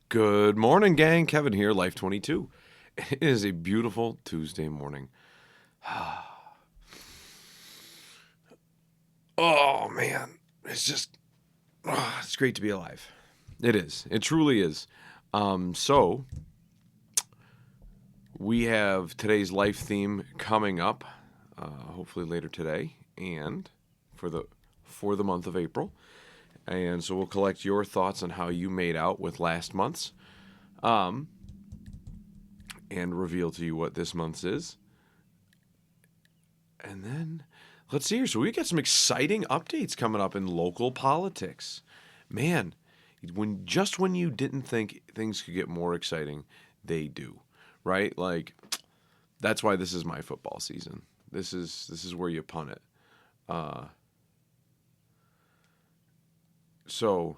Good morning, gang. Kevin here, Life22. It is a beautiful Tuesday morning. Oh, man. It's great to be alive. It is. It truly is. So, we have today's life theme coming up, hopefully later today, and for the month of April. And so we'll collect your thoughts on how you made out with last month's. And reveal to you what this month's is. And then, let's see here. So we got some exciting updates coming up in local politics. Man, when you didn't think things could get more exciting, they do, right? Like, that's why this is my football season. This is where you punt it. So,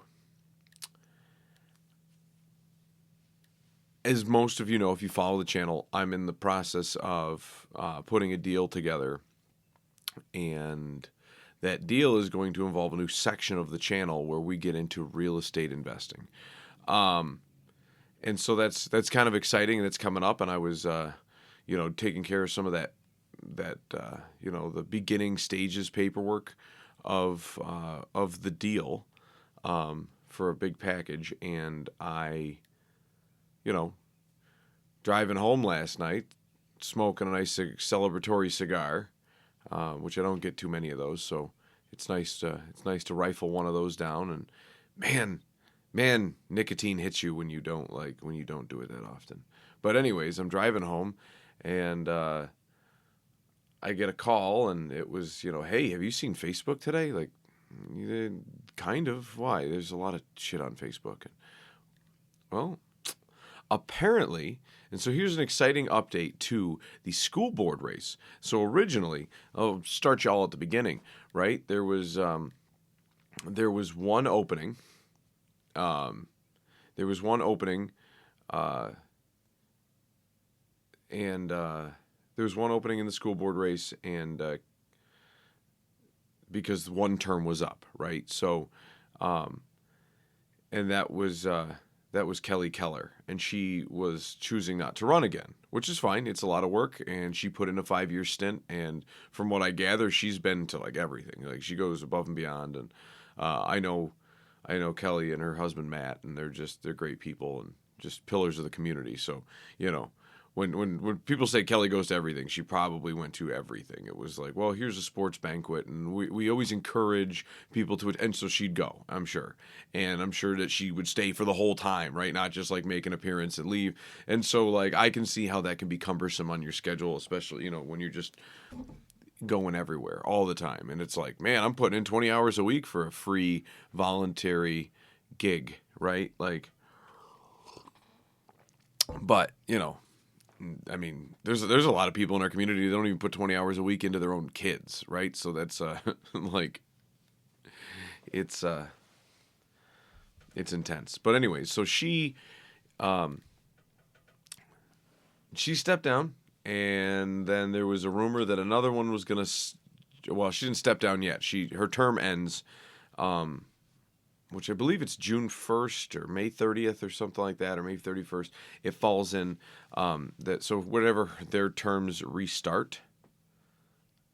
as most of you know, if you follow the channel, I'm in the process of putting a deal together, and that deal is going to involve a new section of the channel where we get into real estate investing. And so that's kind of exciting, and it's coming up. And I was, taking care of some of that the beginning stages paperwork of the deal for a big package, and driving home last night, smoking a nice celebratory cigar, which I don't get too many of those, so it's nice to rifle one of those down. And man, nicotine hits you when you don't do it that often. But anyways, I'm driving home, and I get a call, and it was, hey, have you seen Facebook today? Like, kind of. Why? There's a lot of shit on Facebook. Well, apparently, and so here's an exciting update to the school board race. So originally, I'll start y'all at the beginning, right? There was one opening. There was one opening, and there was one opening in the school board race, and because one term was up, right? So, and that was Kelly Keller, and she was choosing not to run again, which is fine. It's a lot of work, and she put in a 5-year stint, and from what I gather, she's been to like everything. Like, she goes above and beyond, and I know Kelly and her husband Matt, and they're great people and just pillars of the community. So, when people say Kelly goes to everything, she probably went to everything. It was like, well, here's a sports banquet, and we always encourage people to, and so she'd go, I'm sure. And I'm sure that she would stay for the whole time, right? Not just like make an appearance and leave. And so, like, I can see how that can be cumbersome on your schedule, especially, when you're just going everywhere all the time. And it's like, man, I'm putting in 20 hours a week for a free voluntary gig, right? Like, but, I mean, there's a lot of people in our community that don't even put 20 hours a week into their own kids, right? So that's like, it's intense. But anyways, so she stepped down, and then there was a rumor that another one was gonna. Well, she didn't step down yet. Her term ends, which I believe it's June 1st or May 30th or something like that, or May 31st. It falls in that. So whatever their terms restart,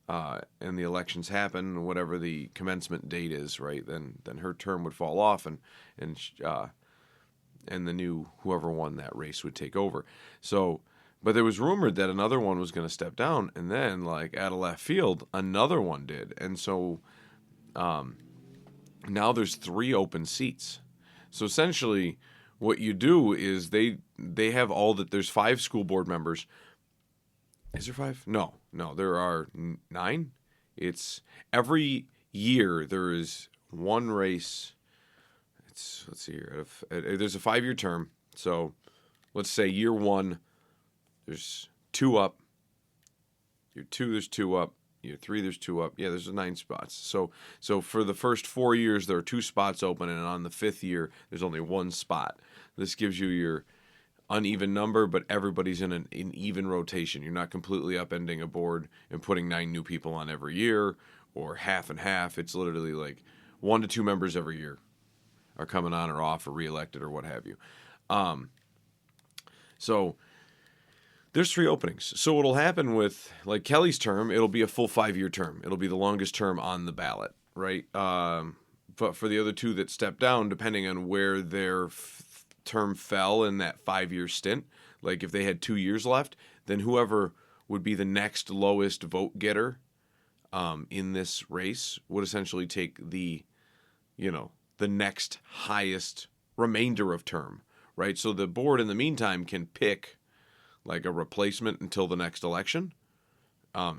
and the elections happen, whatever the commencement date is, right? Then her term would fall off, and the new whoever won that race would take over. So, but there was rumored that another one was going to step down, and then, like, out of left field, another one did, and so now there's 3 open seats. So essentially, what you do is they have there's 5 school board members. Is there 5? No, there are 9. It's every year there is one race. Let's see here. There's a 5-year term. So let's say year 1, there's 2 up. Year 2, there's 2 up. Year 3, there's 2 up. Yeah, there's 9 spots. So for the first 4 years, there are 2 spots open, and on the 5th year, there's only 1 spot. This gives you your uneven number, but everybody's in an even rotation. You're not completely upending a board and putting 9 new people on every year, or half and half. It's literally like 1 to 2 members every year are coming on or off or reelected or what have you. So there's 3 openings. So what'll happen with like Kelly's term, it'll be a full 5-year term. It'll be the longest term on the ballot, right? But for the other 2 that step down, depending on where their term fell in that 5-year stint, like if they had 2 years left, then whoever would be the next lowest vote getter in this race would essentially take the next highest remainder of term, right? So the board in the meantime can pick like a replacement until the next election,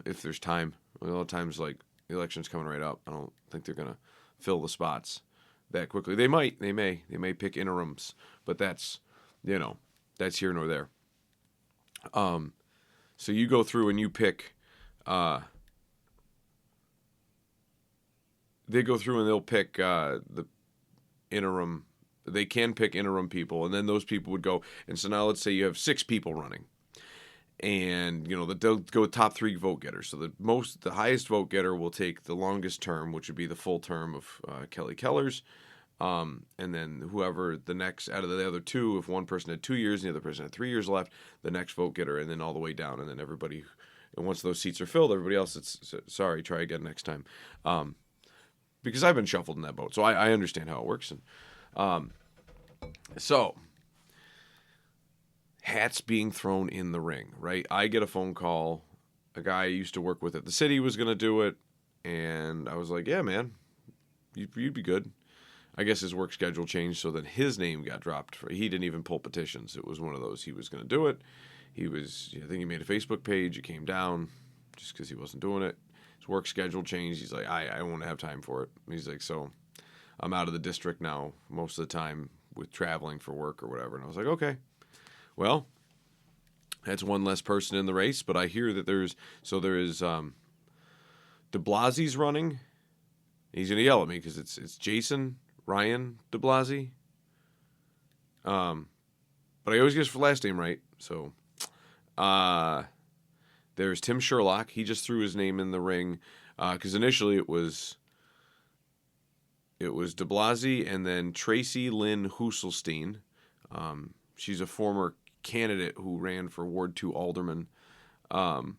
if there's time. A lot of times, like, the election's coming right up. I don't think they're going to fill the spots that quickly. They may pick interims, but that's here nor there. So you go through and you pick, they go through and they'll pick the interim. They can pick interim people, and then those people would go. And so now let's say you have 6 people running, and they'll go with top 3 vote getters. So the highest vote getter will take the longest term, which would be the full term of Kelly Keller's, and then whoever the next out of the other 2, if one person had 2 years and the other person had 3 years left, the next vote getter, and then all the way down, and then everybody. And once those seats are filled, everybody else, sorry, try again next time. Because I've been shuffled in that boat, so I understand how it works. And so hats being thrown in the ring, right? I get a phone call. A guy I used to work with at the city was going to do it, and I was like, "Yeah, man, you'd be good." I guess his work schedule changed, so that his name got dropped. He didn't even pull petitions. It was one of those. He was going to do it. I think he made a Facebook page. It came down just because he wasn't doing it. Work schedule changed. He's like, I won't have time for it. He's like, so I'm out of the district now most of the time with traveling for work or whatever. And I was like, okay, well, that's one less person in the race. But I hear that there is de Blasi's running. He's gonna yell at me because it's Jason Ryan de Blasi. But I always get his last name right. So there's Tim Sherlock. He just threw his name in the ring because initially it was de Blasi and then Tracy Lynn Husselstein. She's a former candidate who ran for Ward 2 Alderman. And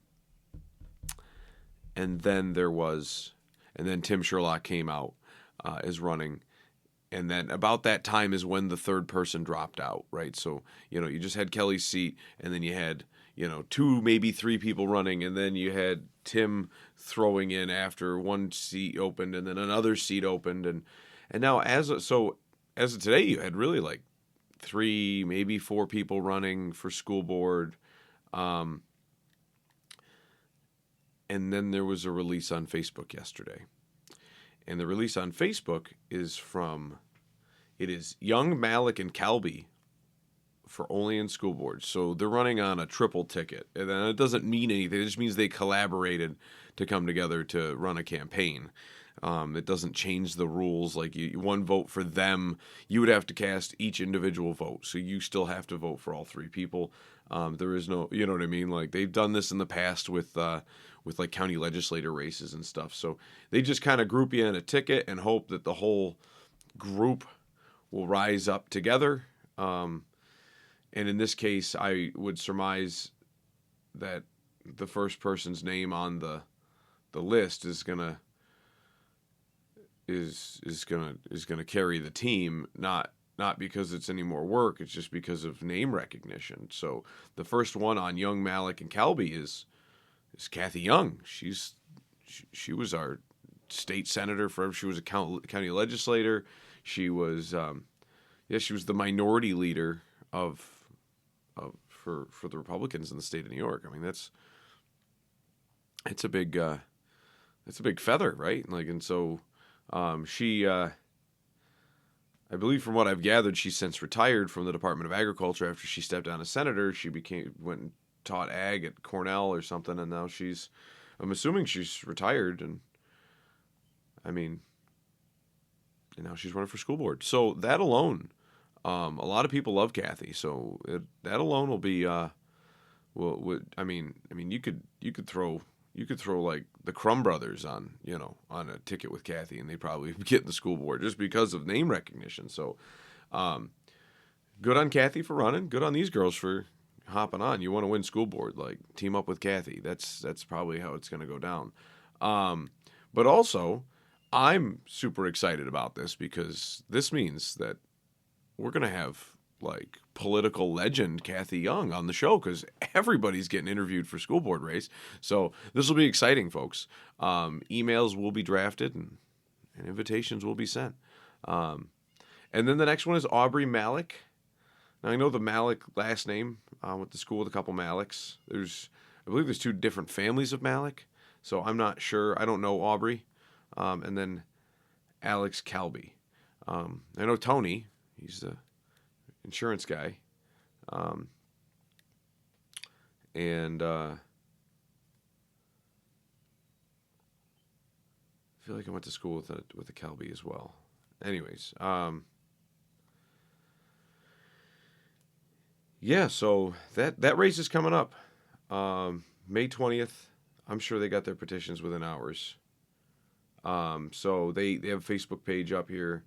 then Tim Sherlock came out as running. And then about that time is when the third person dropped out, right? So, you just had Kelly's seat, and then you had 2, maybe 3 people running, and then you had Tim throwing in after one seat opened, and then another seat opened, and now as of today, you had really like 3, maybe 4 people running for school board, and then there was a release on Facebook yesterday, and the release on Facebook is Young, Malik, and Calby for Olean School Board. So they're running on a triple ticket. And then it doesn't mean anything. It just means they collaborated to come together to run a campaign. It doesn't change the rules. Like one vote for them, you would have to cast each individual vote. So you still have to vote for all 3 people. There is no, you know what I mean? Like they've done this in the past with like county legislator races and stuff. So they just kind of group you in a ticket and hope that the whole group will rise up together. And in this case, I would surmise that the first person's name on the list is gonna carry the team, not because it's any more work. It's just because of name recognition. So the first one on Young, Malik, and Calby is Kathy Young. She was our state senator she was a county legislator. She was she was the minority leader for the Republicans in the state of New York. I mean, it's a big feather, right? Like, and so she, I believe from what I've gathered, she's since retired from the Department of Agriculture after she stepped down as senator. She went and taught ag at Cornell or something, and now I'm assuming she's retired, and now she's running for school board. So that alone. A lot of people love Kathy, so that alone will be. You could throw like the Crumb Brothers on a ticket with Kathy, and they'd probably get in the school board just because of name recognition. So, good on Kathy for running. Good on these girls for hopping on. You want to win school board, like team up with Kathy. That's probably how it's going to go down. But also, I'm super excited about this because this means that we're going to have like political legend Kathy Young on the show because everybody's getting interviewed for school board race. So this will be exciting, folks. Emails will be drafted and invitations will be sent. And then the next one is Aubrey Malik. Now I know the Malik last name. Went to school with a couple Maliks. I believe there's two different families of Malik. So I'm not sure. I don't know Aubrey. And then Alex Calby. I know Tony. He's the insurance guy. And I feel like I went to school with a Calby as well. Anyways, yeah, so that race is coming up. May 20th. I'm sure they got their petitions within hours. So they have a Facebook page up here.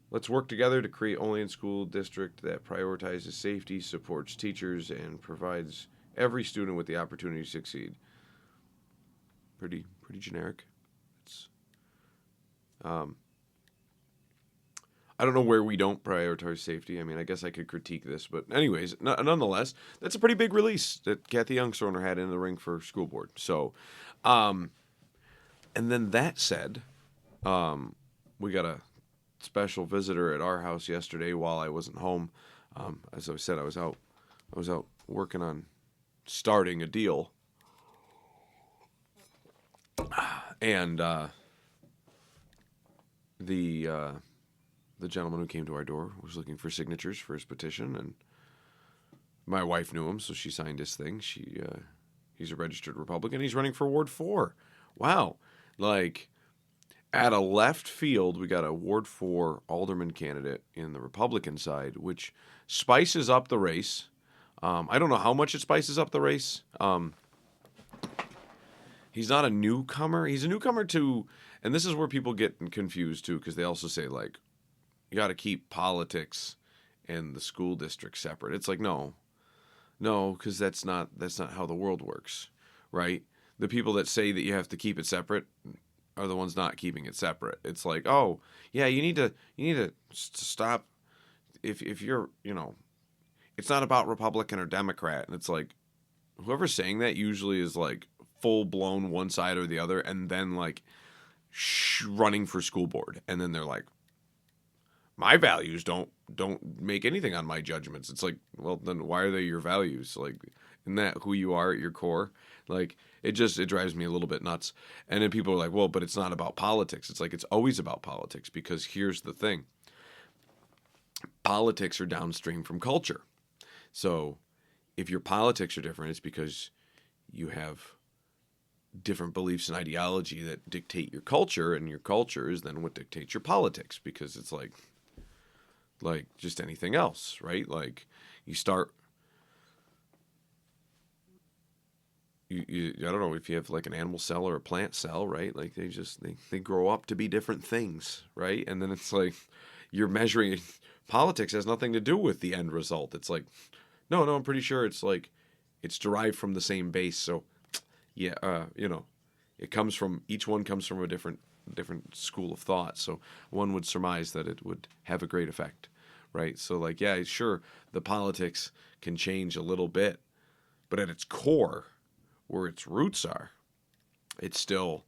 Let's work together to create only in school district that prioritizes safety, supports teachers, and provides every student with the opportunity to succeed. Pretty generic. It's I don't know where we don't prioritize safety. I mean, I guess I could critique this, but anyways, nonetheless, that's a pretty big release that Kathy Young thrown her hat in the ring for school board. So, and then that said, we got a special visitor at our house yesterday while I wasn't home. As I said, I was out working on starting a deal, and the gentleman who came to our door was looking for signatures for his petition, and my wife knew him, so she signed his thing. He's a registered Republican. He's running for Ward 4. Wow. Like, at a left field, we got a Ward 4 Alderman candidate in the Republican side, which spices up the race. I don't know how much it spices up the race. He's not a newcomer. He's a newcomer to, and this is where people get confused too, because they also say, like, you got to keep politics and the school district separate. It's like, no, because that's not how the world works, right? The people that say that you have to keep it separate are the ones not keeping it separate. It's like, oh yeah, you need to stop. If you're, it's not about Republican or Democrat, and it's like, whoever's saying that usually is like full blown one side or the other, and then like running for school board, and then they're like, my values don't make anything on my judgments. It's like, well, then why are they your values? Like, isn't that who you are at your core? Like, it drives me a little bit nuts. And then people are like, well, but it's not about politics. It's like, it's always about politics, because here's the thing. Politics are downstream from culture. So if your politics are different, it's because you have different beliefs and ideology that dictate your culture, and your culture is then what dictates your politics, because it's like just anything else, right? Like, you start, I don't know if you have like an animal cell or a plant cell, right? Like, they grow up to be different things, right? And then it's like, you're measuring, politics has nothing to do with the end result. It's like, no, I'm pretty sure it's like, it's derived from the same base. So yeah, each one comes from a different school of thought. So one would surmise that it would have a great effect, right? So like, yeah, sure, the politics can change a little bit, but at its core, where its roots are, it still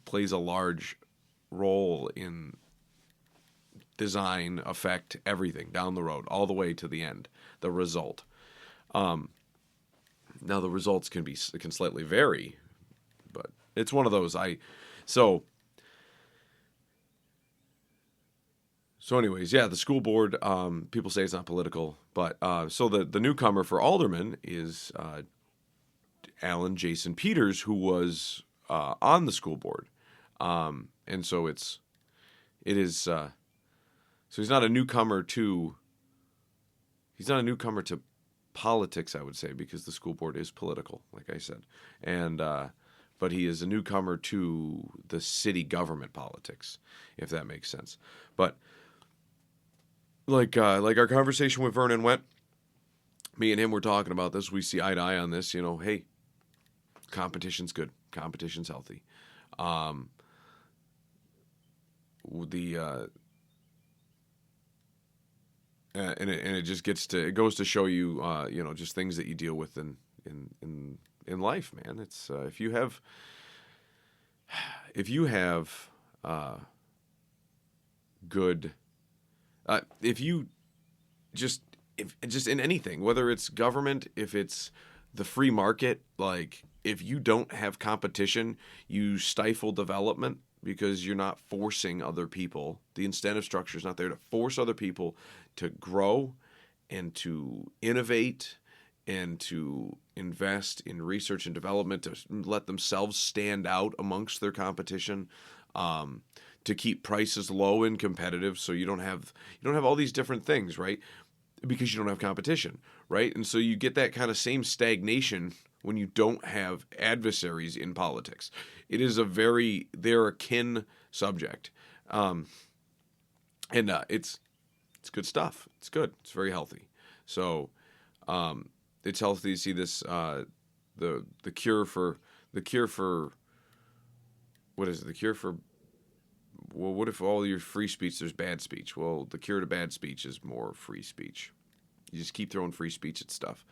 plays a large role in design, effect, everything down the road, all the way to the end, the result. Now the results can slightly vary, but it's one of those. So anyways, yeah, the school board, people say it's not political, but so the newcomer for Alderman is Alan Jason Peters, who was on the school board, and so it is. So he's not a newcomer to politics, I would say, because the school board is political, like I said, and but he is a newcomer to the city government politics, if that makes sense. But like our conversation with Vernon went. Me and him were talking about this. We see eye to eye on this. Hey, competition's good. Competition's healthy. The and it just goes to show you just things that you deal with in life, man. It's if you have good if you just in anything, whether it's government, if it's the free market, like if you don't have competition, you stifle development because you're not forcing other people. The incentive structure is not there to force other people to grow and to innovate and to invest in research and development, to let themselves stand out amongst their competition, to keep prices low and competitive, so you don't have all these different things, right? Because you don't have competition, right? And so you get that kind of same stagnation when you don't have adversaries in politics. It is they're akin subject. And it's good stuff. It's good. It's very healthy. So it's healthy to see this, the cure for what is it? The cure for, well, what if all your free speech, there's bad speech? Well, the cure to bad speech is more free speech. You just keep throwing free speech at stuff.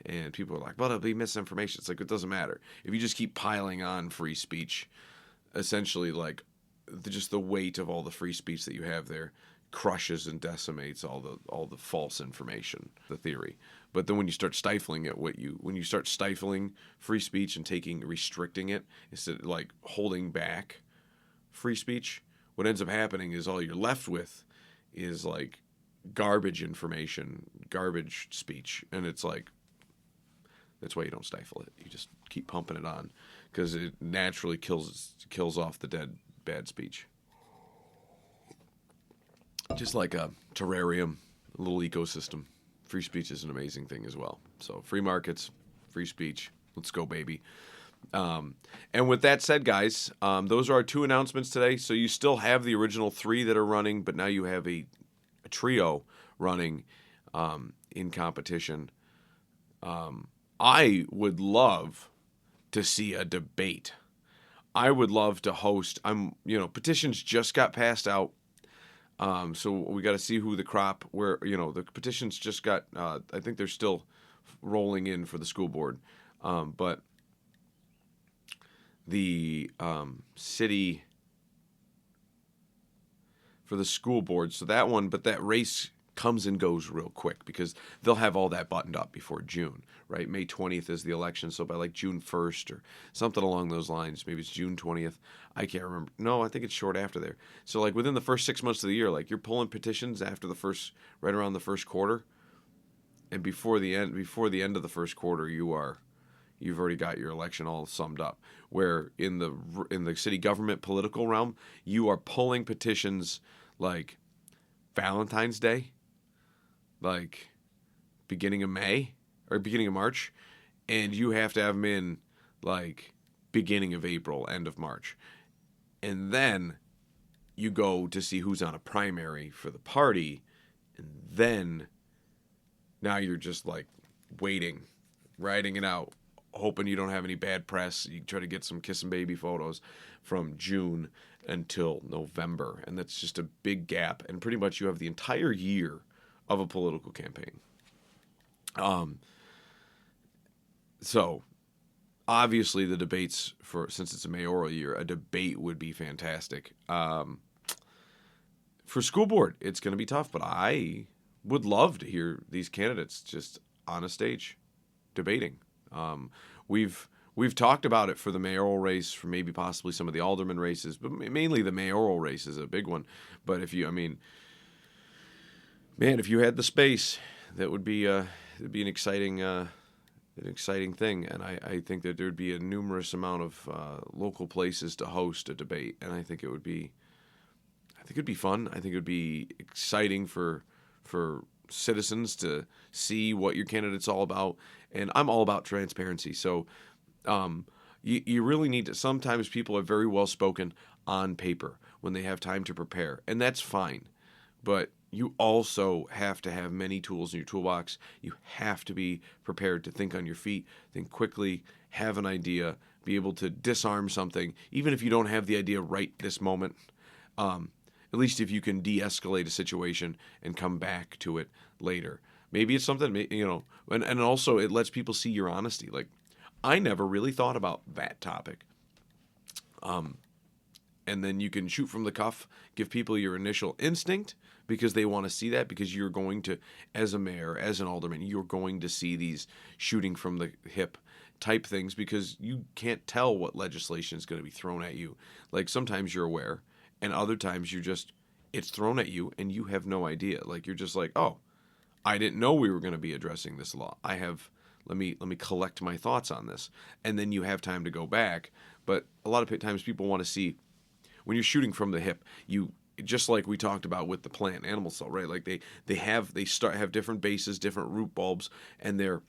And people are like, well, it'll be misinformation. It's like, it doesn't matter. If you just keep piling on free speech, essentially, like, just the weight of all the free speech that you have there crushes and decimates all the false information, the theory. But then when you start stifling it, when you start stifling free speech and restricting it, instead of like holding back free speech, what ends up happening is all you're left with is like garbage information, garbage speech. And it's like, that's why you don't stifle it. You just keep pumping it on because it naturally kills off the bad speech. Just like a terrarium, a little ecosystem. Free speech is an amazing thing as well. So free markets, free speech. Let's go, baby. And with that said, guys, those are our 2 announcements today. So you still have the original 3 that are running, but now you have a trio running in competition. I would love to see a debate. I would love to host. Petitions just got passed out. So we got to see who the petitions just got, I think they're still rolling in for the school board. But the city for the school board, so that race comes and goes real quick because they'll have all that buttoned up before June, right? May 20th is the election, so by like June 1st or something along those lines, maybe it's June 20th. I can't remember. No, I think it's short after there. So like within the first 6 months of the year, like you're pulling petitions after right around the first quarter, and before the end of the first quarter, you've already got your election all summed up. Where in the city government political realm, you are pulling petitions like Valentine's Day, like beginning of May or beginning of March, and you have to have them in like beginning of April, end of March. And then you go to see who's on a primary for the party, and then now you're just like waiting, writing it out, hoping you don't have any bad press. You try to get some kissing baby photos from June until November, and that's just a big gap. And pretty much you have the entire year of a political campaign. So obviously the debates since it's a mayoral year, a debate would be fantastic. For school board, it's going to be tough, but I would love to hear these candidates just on a stage debating. We've talked about it for the mayoral race, for maybe possibly some of the alderman races, but mainly the mayoral race is a big one. But if you had the space, that would be it'd be an exciting thing. And I think that there'd be a numerous amount of local places to host a debate, and I think it'd be fun. I think it'd be exciting for citizens to see what your candidate's all about. And I'm all about transparency. So you really need to, sometimes people are very well spoken on paper when they have time to prepare, and that's fine. But you also have to have many tools in your toolbox. You have to be prepared to think on your feet, think quickly, have an idea, be able to disarm something, even if you don't have the idea right this moment. At least if you can de-escalate a situation and come back to it later. Maybe it's something, and also it lets people see your honesty. Like, I never really thought about that topic. And then you can shoot from the cuff, give people your initial instinct because they want to see that, because you're going to, as a mayor, as an alderman, you're going to see these shooting from the hip type things because you can't tell what legislation is going to be thrown at you. Like, sometimes you're aware, and other times it's thrown at you and you have no idea. Like, you're just like, oh, I didn't know we were going to be addressing this law. Let me collect my thoughts on this. And then you have time to go back. But a lot of times people want to see, when you're shooting from the hip, you, just like we talked about with the plant animal cell, right? Like they have different bases, different root bulbs, and they're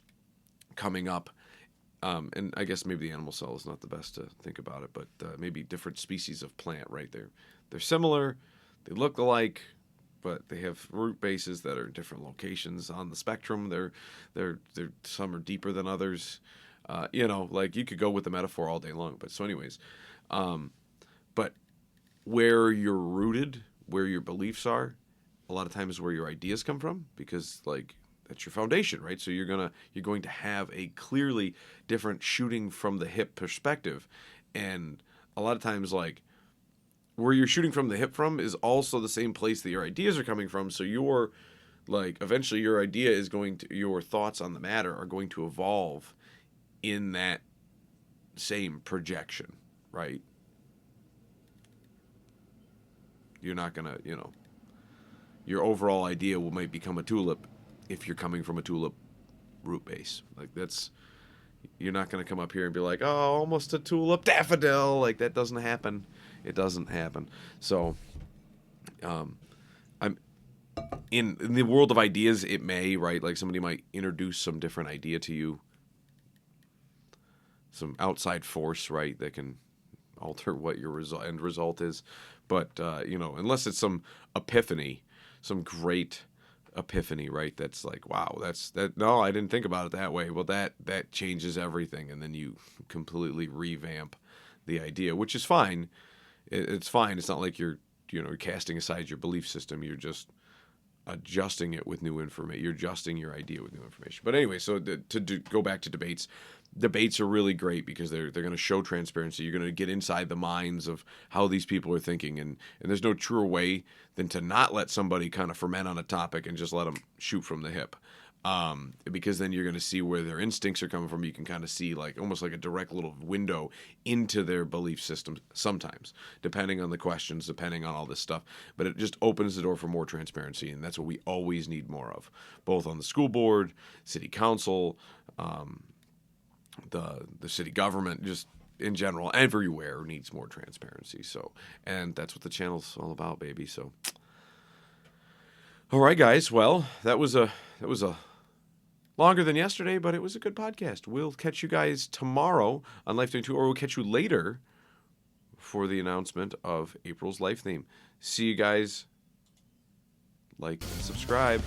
coming up. And I guess maybe the animal cell is not the best to think about it, but maybe different species of plant, right? They're similar, they look alike, but they have root bases that are in different locations on the spectrum. They're some are deeper than others. Like, you could go with the metaphor all day long. But so anyways, but where you're rooted, where your beliefs are, a lot of times where your ideas come from, because like that's your foundation, right? So you're going to have a clearly different shooting from the hip perspective, and a lot of times like where you're shooting from the hip from is also the same place that your ideas are coming from. So your eventually your idea is your thoughts on the matter are going to evolve in that same projection, right? You're not gonna, your overall idea might become a tulip if you're coming from a tulip root base. Like, you're not gonna come up here and be like, oh, almost a tulip daffodil. Like, that doesn't happen. It doesn't happen. So, I'm in the world of ideas. It may, right? Like, somebody might introduce some different idea to you, some outside force, right, that can alter what your end result is. But, unless it's some epiphany, some great epiphany, right, that's like, wow, no, I didn't think about it that way. Well, that changes everything, and then you completely revamp the idea, which is fine. It's fine. It's not like you're casting aside your belief system. You're just adjusting it with new information. You're adjusting your idea with new information. But anyway, so to go back to debates. Debates are really great because they're going to show transparency. You're going to get inside the minds of how these people are thinking, and there's no truer way than to not let somebody kind of ferment on a topic and just let them shoot from the hip, because then you're going to see where their instincts are coming from. You can kind of see almost like a direct little window into their belief system sometimes, depending on the questions, depending on all this stuff. But it just opens the door for more transparency, and that's what we always need more of, both on the school board, city council, the city government, just in general, everywhere needs more transparency. So, and that's what the channel's all about, baby. So, all right, guys. Well, that was a longer than yesterday, but it was a good podcast. We'll catch you guys tomorrow on Life22, or we'll catch you later for the announcement of April's Life theme. See you guys. Like and subscribe.